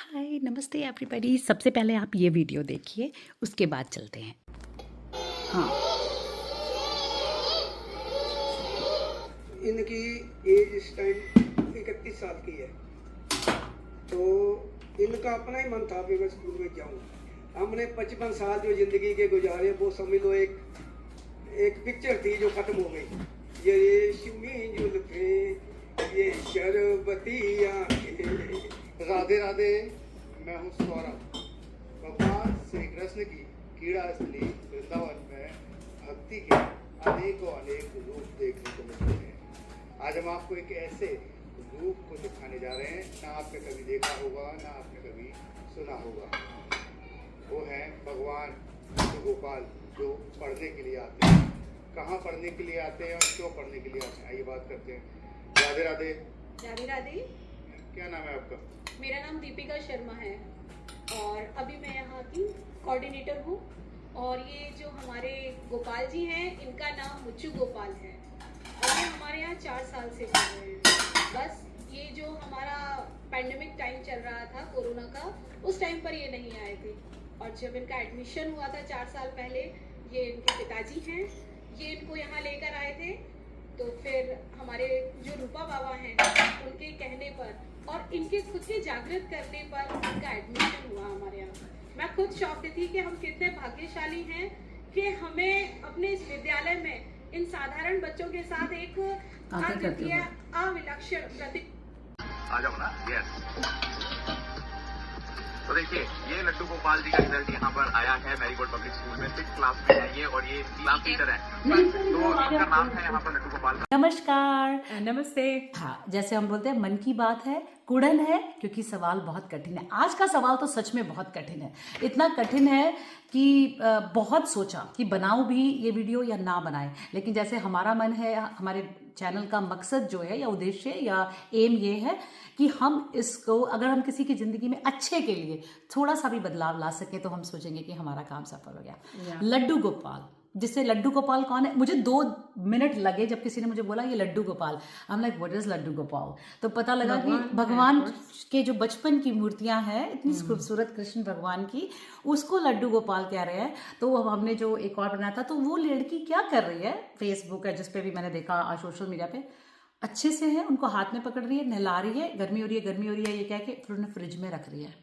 हाय नमस्ते एवरीबॉडी। सबसे पहले आप ये वीडियो देखिए, उसके बाद चलते हैं। हाँ, इनकी एज इस टाइम 31 साल की है। तो इनका अपना ही मन था कि मैं स्कूल में जाऊँ। हमने 55 साल जो ज़िंदगी के गुजारे वो समझ लो एक पिक्चर थी जो ख़त्म हो गई। ये रेशमी जुल्फे, ये शरबती आंखें। राधे राधे। मैं हूँ सौरभ। भगवान श्री कृष्ण की क्रीड़ा स्थली वृंदावन में भक्ति के अनेक रूप देखने को मिलते हैं। आज हम आपको एक ऐसे रूप को दिखाने जा रहे हैं ना आपने कभी देखा होगा ना आपने कभी सुना होगा। वो है भगवान विष्णु गोपाल जो पढ़ने के लिए आते हैं। कहाँ पढ़ने के लिए आते हैं और क्यों पढ़ने के लिए आते हैं, आइए बात करते हैं। राधे राधे। राधे राधे। क्या नाम है आपका? मेरा नाम दीपिका शर्मा है और अभी मैं यहाँ की कोऑर्डिनेटर हूँ। और ये जो हमारे गोपाल जी हैं इनका नाम मुच्चू गोपाल है और ये हमारे यहाँ 4 साल से पढ़ रहे हैं। बस ये जो हमारा पैंडेमिक टाइम चल रहा था कोरोना का, उस टाइम पर ये नहीं आए थे और जब इनका एडमिशन हुआ था 4 साल पहले, ये इनके पिताजी हैं, ये इनको यहाँ लेकर आए थे। तो फिर हमारे जो रूपा बाबा हैं उनके कहने पर और इनके खुद के जागृत करने पर इनका एडमिशन हुआ हमारे यहाँ। मैं खुद शौक थी कि हम कितने भाग्यशाली हैं कि हमें अपने इस विद्यालय में इन साधारण बच्चों के साथ एक अद्वितीय अविलक्षण प्रति आ जाओ ना। यस, तो देखिए ये लड्डू गोपाल जी का रिजल्ट यहाँ पर आया है मैरीगोल्ड पब्लिक स्कूल में 6th क्लास में है ये और ये क्लास टीचर है। तो इनका नाम है यहाँ पर लड्डू गोपाल। नमस्कार। नमस्ते। हाँ, जैसे हम बोलते हैं मन की बात है, कुड़न है, क्योंकि सवाल बहुत कठिन है। आज का सवाल तो सच में बहुत कठिन है। इतना कठिन है कि बहुत सोचा कि बनाऊं भी ये वीडियो या ना बनाए, लेकिन जैसे हमारा मन है, हमारे चैनल का मकसद जो है या उद्देश्य या एम ये है कि हम इसको, अगर हम किसी की ज़िंदगी में अच्छे के लिए थोड़ा सा भी बदलाव ला सकें तो हम सोचेंगे कि हमारा काम सफल हो गया। लड्डू गोपाल, जिससे लड्डू गोपाल कौन है, मुझे 2 मिनट लगे जब किसी ने मुझे बोला ये Laddu Gopal. I am like what is Laddu Gopal. तो पता लगा कि भगवान के जो बचपन की मूर्तियां हैं इतनी खूबसूरत कृष्ण भगवान की, उसको लड्डू गोपाल कह रहे हैं। तो अब हमने जो एक और बनाया था, तो वो लड़की क्या कर रही है, फेसबुक है जिसपे भी मैंने देखा, सोशल मीडिया पे अच्छे से है, उनको हाथ में पकड़ रही है, नहला रही है, गर्मी हो रही है ये कह के फिर उन्हें फ्रिज में रख रही है।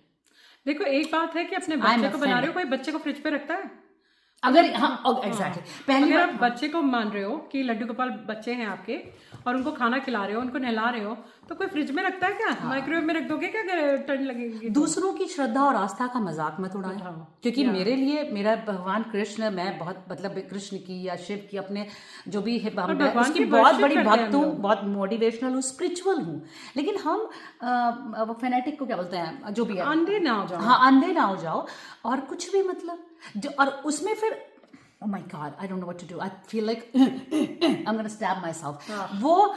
देखो एक बात है कि अपने बच्चे को बना रहे हो, कोई बच्चे को फ्रिज पे रखता है? अगर हाँ एग्जैक्टली पहली अगर आप बच्चे को मान रहे हो कि लड्डू गोपाल बच्चे हैं आपके और उनको खाना खिला रहे हो, उनको नहला रहे हो, तो कोई फ्रिज में रखता है क्या? माइक्रोवेव में रख दोगे क्या अगर ठंड लगेगी? दूसरों की श्रद्धा और आस्था का मजाक मत उड़ाएं, क्योंकि मेरे लिए मेरा भगवान कृष्ण, मैं बहुत मतलब कृष्ण की या शिव की अपने जो भी है उसकी बहुत बड़ी भक्त हूँ, बहुत मोटिवेशनल हूँ, स्पिरिचुअल हूँ। लेकिन हम वो फेनेटिक को क्या बोलते हैं, जो भी है, अंधे ना हो जाओ। हाँ, अंधे ना हो जाओ और कुछ भी मतलब जो, और उसमें फिर oh my god I don't know what to do, I feel like I'm gonna stab myself। वो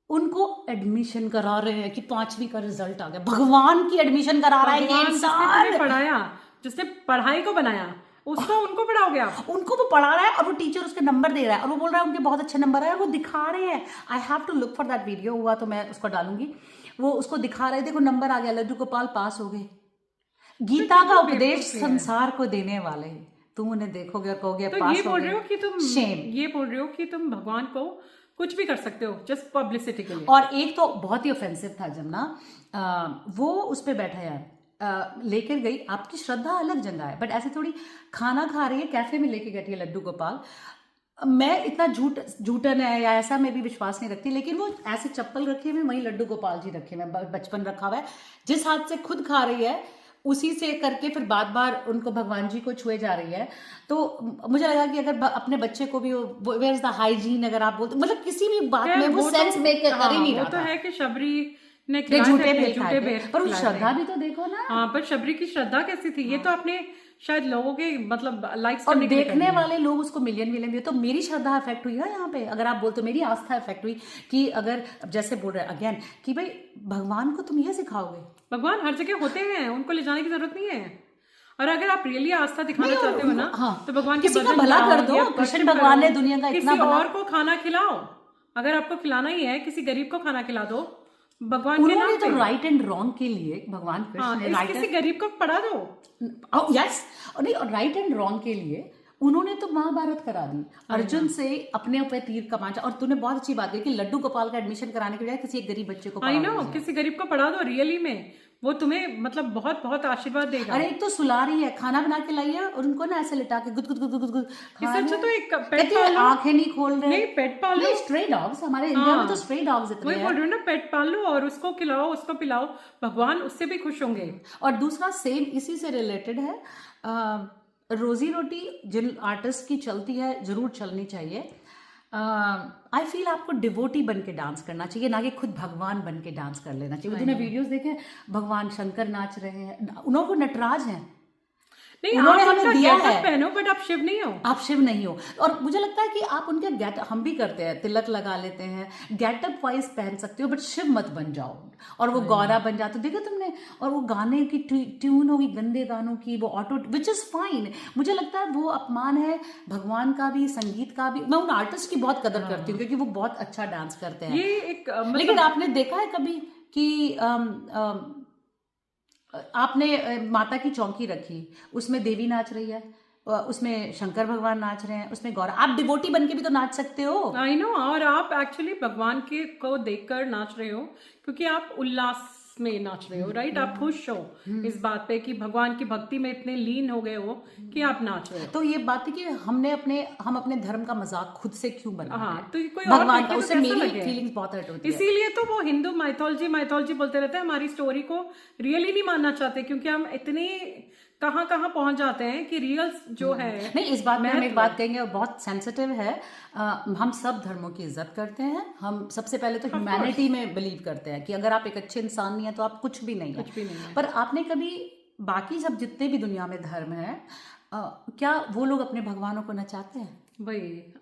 उनको एडमिशन करा रहे हैं कि 5वीं का रिजल्ट आ गया। भगवान की एडमिशन करा रहा है ये इंसान। पढ़ाया, जिसने पढ़ाई को बनाया उसको, उनको पढ़ाओगे आप? उनको वो पढ़ा रहा है और वो टीचर उसके नंबर दे रहा है और वो बोल रहा है उनके बहुत अच्छे नंबर आए और वो दिखा रहे हैं। I have to look for that video, हुआ तो मैं उसको डालूंगी। वो उसको दिखा रहे, देखो नंबर आ गया, लड्डू गोपाल पास हो गए। गीता का उपदेश संसार को देने वाले, तुम उन्हें देखोगे और कहोगे तो पास ये हो बोल गए। रहे हो कि तुम शेम। ये बोल रहे हो कि तुम भगवान को कुछ भी कर सकते हो जस्ट पब्लिसिटी के लिए। और एक तो बहुत ही ऑफेंसिव था जब ना वो उस पर बैठा है, लेकर गई, आपकी श्रद्धा अलग जगह है, बट ऐसे थोड़ी खाना खा रही है, कैफे में लेके गई है लड्डू गोपाल। मैं इतना झूठन है या ऐसा मैं भी विश्वास नहीं रखती, लेकिन वो ऐसे चप्पल रखे हुए, वहीं लड्डू गोपाल जी रखे हुए, बचपन रखा हुआ है, जिस हाथ से खुद खा रही है उसी से करके फिर बार उनको भगवान जी को छुए जा रही है। तो मुझे लगा कि अगर अपने बच्चे को भी, वेयर इज द हाइजीन, अगर आप बोलते मतलब किसी भी बात में वो सेंस मेक कर ही नहीं रहा। वो तो है कि शबरी ने झूठे बेल, पर उस श्रद्धा भी तो देखो ना। हाँ, पर शबरी की श्रद्धा कैसी थी? ये तो अपने शायद लोगों के मतलब लाइक्स और देखने वाले लोग उसको मिलियन दिए, तो मेरी श्रद्धा इफेक्ट हुई ना यहाँ पे। अगर आप बोलते हो मेरी आस्था इफेक्ट हुई कि अगर जैसे बोल रहे हैं अगेन कि भाई भगवान को तुम ये सिखाओगे, भगवान हर जगह होते हैं, उनको ले जाने की जरूरत नहीं है। और अगर आप रियली आस्था दिखाना चाहते हो ना, हाँ, तो भगवान के किसी का भला कर दो। कृष्ण भगवान ने दुनिया का इतना किसी और को खाना खिलाओ। अगर आपको खिलाना ही है, किसी गरीब को खाना खिला दो, भगवान के उन्होंने नाम तो पे। राइट एंड रॉन्ग के लिए भगवान कृष्ण ने राइट किसी गरीब को पढ़ा दो। यस, और नहीं, और राइट एंड रॉन्ग के लिए उन्होंने तो महाभारत करा दी, अर्जुन से अपने ऊपर तीर कमाचा। और तूने बहुत अच्छी बात कही कि लड्डू गोपाल का एडमिशन कराने के बजाय किसी एक गरीब बच्चे को आई पढ़ा नो, दीजिए। किसी गरीब को पढ़ा दो रियली में, वो तुम्हें मतलब बहुत बहुत आशीर्वाद देगा। अरे एक तो सुला रही है, खाना बना के लाई है और उनको ना ऐसे लिटा के गुद गुद गुद गुद गुद इससे अच्छा तो एक पेट कहती है, पाल लो। आंखें नहीं खोल रहे। नहीं, पेट पाल लो। स्ट्रे डॉग्स हमारे इंडिया में तो स्ट्रे डॉग्स इतने वही हैं। बोल रही हूँ ना, पेट पाल लो और उसको खिलाओ, उसको पिलाओ, भगवान उससे भी खुश होंगे। और दूसरा सेम इसी से रिलेटेड है, रोजी रोटी जिन आर्टिस्ट की चलती है जरूर चलनी चाहिए। आई फील आपको डिवोटी बन के डांस करना चाहिए, ना कि खुद भगवान बन के डांस कर लेना चाहिए। तूने वीडियोस देखे, भगवान शंकर नाच रहे हैं, उनको नटराज हैं, नहीं, उन्होंने आप हमें उनका दिया getup है। पहनो, बट आप शिव नहीं हो। आप शिव नहीं हो। और मुझे लगता है कि आप उनके गेट, हम भी करते हैं, तिलक लगा लेते हैं, गेटअप वाइज पहन सकते हो, बट शिव मत बन जाओ। और वो गौरा बन जाते, देखो तुमने, और वो गाने की ट्यून होगी गंदे गानों की, वो ऑटो, विच इज फाइन। मुझे लगता है वो अपमान है भगवान का भी, संगीत का भी। मैं उन आर्टिस्ट की बहुत कदर करती हूँ क्योंकि वो बहुत अच्छा डांस करते हैं। ये एक लेकिन आपने देखा है कभी कि आपने माता की चौकी रखी, उसमें देवी नाच रही है, उसमें शंकर भगवान नाच रहे हैं, उसमें गौरा, आप डिवोटी बन के भी तो नाच सकते हो। आई नो, और आप एक्चुअली भगवान के को देखकर नाच रहे हो क्योंकि आप उल्लास में नाच रहे हो, राइट? आप खुश हो इस बात पे कि भगवान की भक्ति में इतने लीन हो गए हो कि आप नाच रहे हो। तो ये बात है कि हम अपने धर्म का मजाक खुद से क्यों बना रहे हैं? हाँ, तो ये कोई और भगवान देखे का, तो उससे कैसा मेरी लगे? फीलिंग्स बहुत हर्ट होती है। इसीलिए तो वो हिंदू माइथोलॉजी बोलते रहते हैं, हमारी स्टोरी को रियली नहीं मानना चाहते क्योंकि हम इतने कहाँ पहुंच जाते हैं कि रियल जो है। नहीं, इस बात में हम एक बात कहेंगे और बहुत सेंसिटिव है। हम सब धर्मों की इज्जत करते हैं। हम सबसे पहले तो ह्यूमैनिटी में बिलीव करते हैं कि अगर आप एक अच्छे इंसान नहीं है तो आप कुछ भी नहीं है। पर आपने कभी बाकी सब जितने भी दुनिया में धर्म है, क्या वो लोग अपने भगवानों को नचाते हैं? भाई,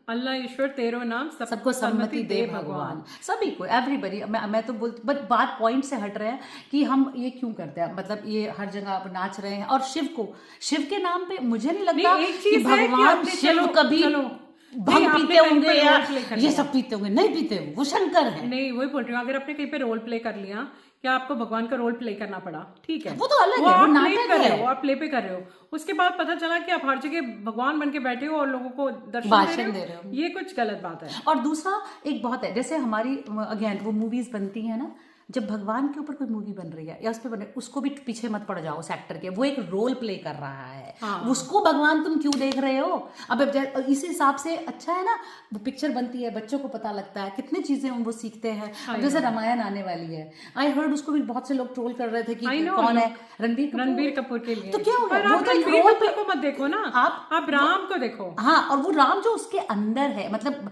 अल्लाह ईश्वर तेरो नाम सबको सम्मति दे भगवान, सभी को, एवरीबडी। मैं तो बोलती, बट बात पॉइंट से हट रहे हैं कि हम ये क्यों करते हैं, मतलब ये हर जगह आप नाच रहे हैं। और शिव के नाम पे मुझे नहीं लगता एक चीज कि है कि भगवान आपने शिव कभी भंग पीते होंगे या ये सब पीते होंगे, नहीं पीते, वो शंकर है। नहीं, वही बोल रही हूँ, अगर आपने कहीं पे रोल प्ले कर लिया या आपको भगवान का रोल प्ले करना पड़ा, ठीक है, वो तो अलग है, वो आप प्ले नाटक कर रहे है। हो, आप प्ले पे कर रहे हो। उसके बाद पता चला कि आप हर जगह भगवान बन के बैठे हो और लोगों को दर्शन भाषण दे रहे हो, ये कुछ गलत बात है। और दूसरा एक बहुत है, जैसे हमारी अगेन वो मूवीज बनती है ना, जब भगवान के ऊपर कोई मूवी बन रही है या उस पर बने, उसको भी पीछे मत पड़ जाओ उस एक्टर के, वो एक रोल प्ले कर रहा है। उसको भगवान तुम क्यों देख रहे हो? अब इसी हिसाब से अच्छा है ना, वो पिक्चर बनती है, बच्चों को पता लगता है, कितनी चीजें वो सीखते हैं। अब जैसे रामायण आने वाली है, आई हर्ड, उसको भी बहुत से लोग ट्रोल कर रहे थे कि कौन है, रणबीर कपूर के लिए। तो क्या हो गया? वो तो रणबीर कपूर को मत देखो ना, आप राम को देखो। हाँ, और वो राम जो उसके अंदर है, मतलब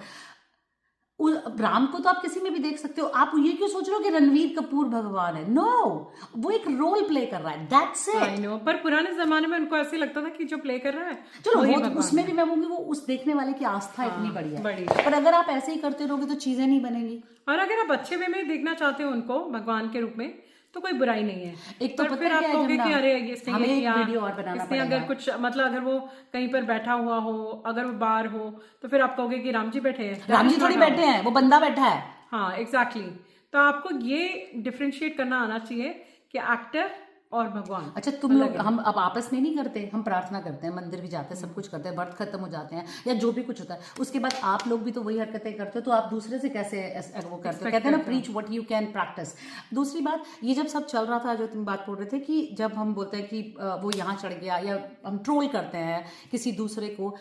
राम को तो आप किसी में भी देख सकते हो। आप ये क्यों सोच रहे हो कि रणवीर कपूर भगवान है? नो, वो एक रोल प्ले कर रहा है, दैट्स इट। आई नो, पर पुराने जमाने में उनको ऐसे लगता था कि जो प्ले कर रहा है, चलो वो तो उसमें भी मैं बोलूंगी, वो उस देखने वाले की आस्था इतनी बड़ी है। पर अगर आप ऐसे ही करते रहोगे तो चीजें नहीं बनेंगी। और अगर आप अच्छे वे में देखना चाहते हो उनको भगवान के रूप में, तो कोई बुराई नहीं है। एक तो फिर आप कहोगे कि अरे इसने हमें ये एक किया, वीडियो और बनाना इसने अगर कुछ, मतलब अगर वो कहीं पर बैठा हुआ हो, अगर वो बाहर हो, तो फिर आप कहोगे कि राम जी बैठे हैं। राम जी थोड़ी बैठे हैं, वो बंदा बैठा है। हाँ, एग्जैक्टली। तो आपको ये डिफरेंशिएट करना आना चाहिए कि एक्टर और भगवान। अच्छा, तुम लोग, हम अब आपस में नहीं करते, हम प्रार्थना करते हैं, मंदिर भी जाते हैं, सब कुछ करते हैं, व्रत खत्म हो जाते हैं या जो भी कुछ होता है, उसके बाद आप लोग भी तो वही हरकतें करते हो, तो आप दूसरे से कैसे वो करते हो? कहते हैं ना, preach what you can practice. दूसरी बात, ये जब सब चल रहा था, जो तुम बात बोल रहे थे कि जब हम बोलते हैं कि वो यहाँ चढ़ गया या हम ट्रोल करते हैं किसी दूसरे को,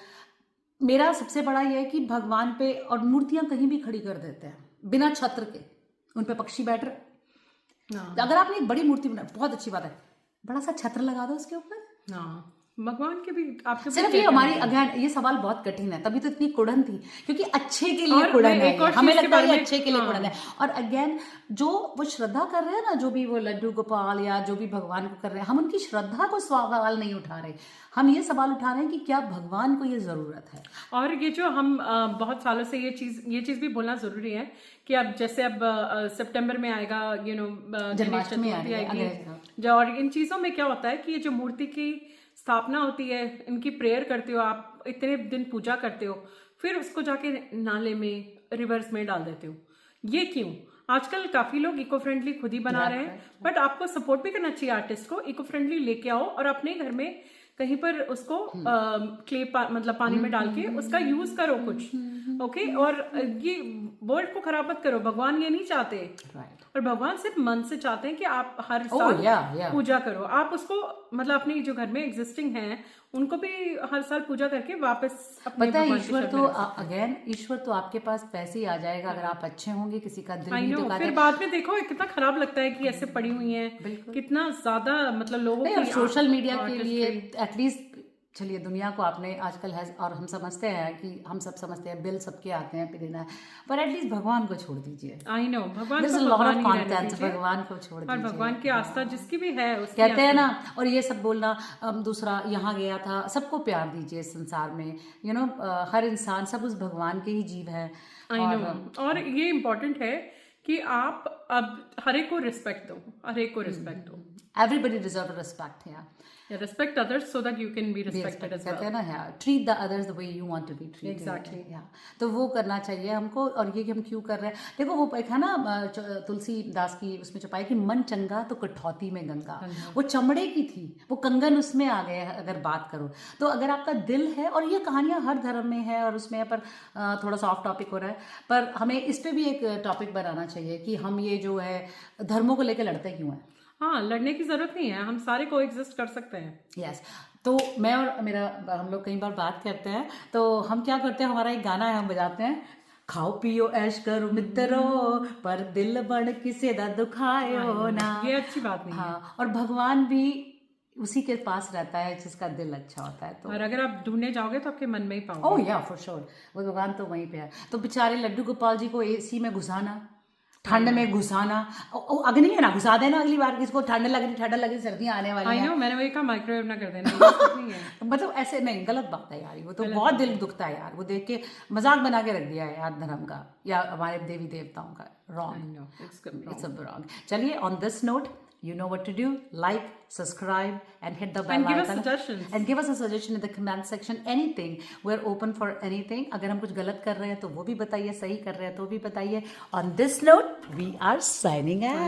मेरा सबसे बड़ा ये है कि भगवान पे और मूर्तियां कहीं भी खड़ी कर देते हैं बिना छत्र के, उन पे पक्षी बैठ रहे। अगर आपने एक बड़ी मूर्ति बनाई, बहुत अच्छी बात है, बड़ा सा छत्र लगा दो उसके ऊपर। हाँ, भगवान के भी आपके सिर्फ ये हमारी, अगेन ये सवाल बहुत कठिन है, तभी तो इतनी कुड़न थी, क्योंकि अच्छे के लिए कुड़न है, हमें लगता है अच्छे के लिए कुड़न है। और अगेन जो वो श्रद्धा कर रहे हैं ना, जो भी वो लड्डू गोपाल या जो भी भगवान को कर रहे हैं, हम उनकी श्रद्धा को सवाल नहीं उठा रहे, हम ये सवाल उठा रहे हैं कि क्या भगवान को ये जरूरत है। और ये जो हम बहुत सालों से ये चीज भी बोलना जरूरी है कि अब जैसे अब सितंबर में आएगा, जन्माष्टमी आएगी, और इन चीजों में क्या होता है कि ये जो मूर्ति की स्थापना होती है, इनकी प्रेयर करते हो आप, इतने दिन पूजा करते हो, फिर उसको जाके नाले में, रिवर्स में डाल देते हो। ये क्यों? आजकल काफी लोग इको फ्रेंडली खुद ही बना रहे हैं, बट आपको सपोर्ट भी करना चाहिए आर्टिस्ट को। इको फ्रेंडली लेके आओ और अपने घर में कहीं पर उसको मतलब पानी में डाल के उसका यूज करो कुछ, ओके। और ये वर्ल्ड को खराब मत करो, भगवान ये नहीं चाहते। और भगवान सिर्फ मन से चाहते हैं कि आप हर साल पूजा करो। आप उसको मतलब अपने जो घर में एग्जिस्टिंग हैं उनको भी हर साल पूजा करके वापस अपने पता है ईश्वर तो अगेन ईश्वर तो आपके पास पैसे ही आ जाएगा अगर आप अच्छे होंगे, किसी का दिल नहीं दुखाता। फिर बाद में देखो कितना खराब लगता है कि ऐसे पड़ी हुई हैं, कितना ज्यादा मतलब लोगों की सोशल मीडिया के लिए एटलीस्ट। चलिए दुनिया को आपने आजकल है और हम समझते हैं कि हम सब समझते हैं बिल सबके आते हैं फिर देना, पर एटलीस्ट भगवान को छोड़ दीजिए। आई नो भगवान को छोड़ दीजिए। और भगवान की आस्था जिसकी भी है कहते हैं ना, और ये सब बोलना दूसरा यहाँ गया था, सबको प्यार दीजिए संसार में, यू नो हर इंसान सब उस भगवान के ही जीव है। I know. और ये इम्पोर्टेंट है कि आप अब हर एक को रिस्पेक्ट दो, हर एक को रिस्पेक्ट दो। Everybody deserve respect here. Respect others so that you can be respected as well. कहते हैं ना यार, treat the others the way you want to be treated. Exactly. तो वो करना चाहिए हमको। और ये कि हम क्यों कर रहे हैं, देखो वो एक है ना तुलसीदास की उसमें छुपाई कि मन चंगा तो कठौती में गंगा। वो चमड़े की थी, वो कंगन उसमें आ गए अगर बात करो तो। अगर आपका दिल है, और ये कहानियां हर धर्म में है और उसमें, पर थोड़ा सा ऑफ टॉपिक हो रहा है, पर हमें इस पे भी एक टॉपिक बनाना चाहिए कि हम ये जो है धर्मों को लेकर लड़ते क्यों हैं। हाँ, लड़ने की जरूरत नहीं है, हम सारे को एग्जिस्ट कर सकते हैं। यस तो मैं और मेरा हम लोग कई बार बात करते हैं तो हम क्या करते हैं, हमारा एक गाना है हम बजाते हैं, खाओ पियो ऐश करो मित्रों पर दिल बड़ किसे दा दुखायो ना। ये अच्छी बात नहीं है। और भगवान भी उसी के पास रहता है जिसका दिल अच्छा होता है। तो और अगर आप ढूंढने जाओगे तो आपके मन में ही पाओगे। ओह या फॉर श्योर, वो भगवान तो वहीं पे है। तो बेचारे लड्डू गोपाल जी को एसी में घुसाना, ठंड में घुसाना, अग्नि है ना घुसा देना, अगली बार किसको ठंड लग रही सर्दियां आने वाली हैं। मैंने वही कहा माइक्रोवेव ना कर देना। नहीं है मतलब ऐसे नहीं, गलत बात है यार, वो तो बहुत दिल दुखता है यार, वो देख के मजाक बना के रख दिया है यार धर्म का या हमारे देवी देवताओं का। Wrong, it's wrong. चलिए on this note, you know what to do, like, subscribe and hit the bell icon and give us a suggestion in the comment section. Anything, we're open for anything. अगर हम कुछ गलत कर रहे हैं तो वो भी बताइए, सही कर रहे हैं तो भी बताइए। On this note, we are signing out.